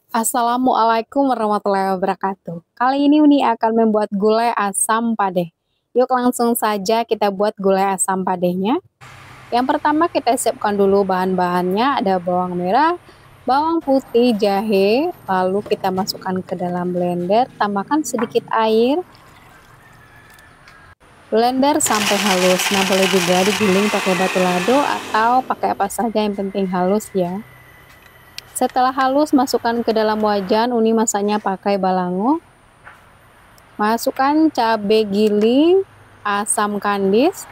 Assalamualaikum warahmatullahi wabarakatuh. Kali ini Uni akan membuat gulai asam padeh. Yuk langsung saja kita buat gulai asam padehnya. Yang pertama kita siapkan dulu bahan-bahannya, ada bawang merah, bawang putih, jahe, lalu kita masukkan ke dalam blender, tambahkan sedikit air, blender sampai halus. Nah, boleh juga digiling pakai batu lado atau pakai apa saja, yang penting halus ya. Setelah halus, masukkan ke dalam wajan. Uni masaknya pakai balango. Masukkan cabai giling, asam kandis.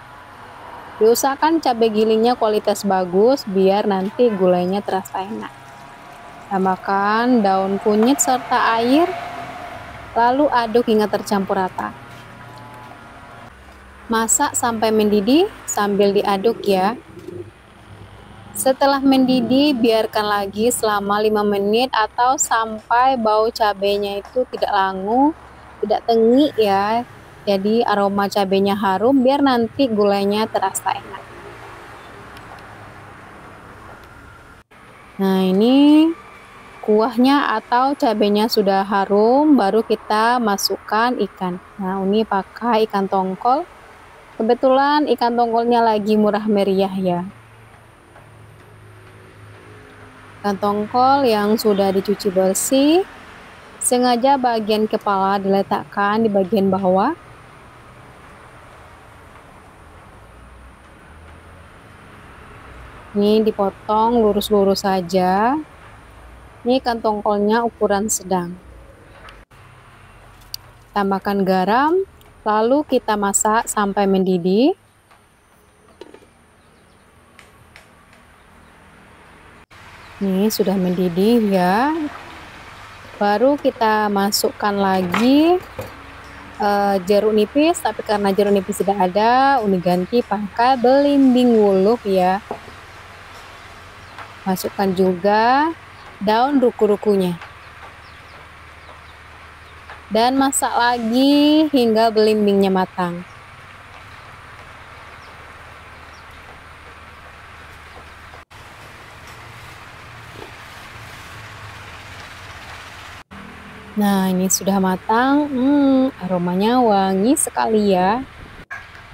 Diusahakan cabai gilingnya kualitas bagus biar nanti gulainya terasa enak. Tambahkan daun kunyit serta air, lalu aduk hingga tercampur rata. Masak sampai mendidih sambil diaduk ya. Setelah mendidih, biarkan lagi selama 5 menit atau sampai bau cabenya itu tidak langu, tidak tengi ya. Jadi aroma cabenya harum biar nanti gulainya terasa enak. Nah, ini kuahnya atau cabenya sudah harum, baru kita masukkan ikan. Nah, Uni pakai ikan tongkol. Kebetulan ikan tongkolnya lagi murah meriah ya. Ikan tongkol yang sudah dicuci bersih, sengaja bagian kepala diletakkan di bagian bawah. Ini dipotong lurus-lurus saja. Ini ikan tongkolnya ukuran sedang. Tambahkan garam, lalu kita masak sampai mendidih. Ini sudah mendidih ya. Baru kita masukkan lagi jeruk nipis, tapi karena jeruk nipis tidak ada, Uni ganti pakai belimbing wuluh ya. Masukkan juga daun ruku-rukunya. Dan masak lagi hingga belimbingnya matang. Nah, ini sudah matang. Aromanya wangi sekali ya.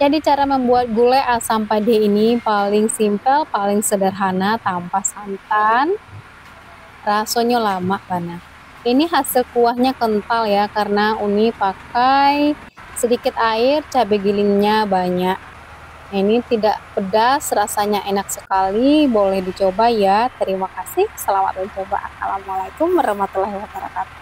Jadi cara membuat gulai asam padeh ini paling simpel, paling sederhana, tanpa santan. Rasanya lama banget. Ini hasil kuahnya kental ya, karena Uni pakai sedikit air, cabai gilingnya banyak. Ini tidak pedas, rasanya enak sekali, boleh dicoba ya. Terima kasih, selamat mencoba. Assalamualaikum warahmatullahi wabarakatuh.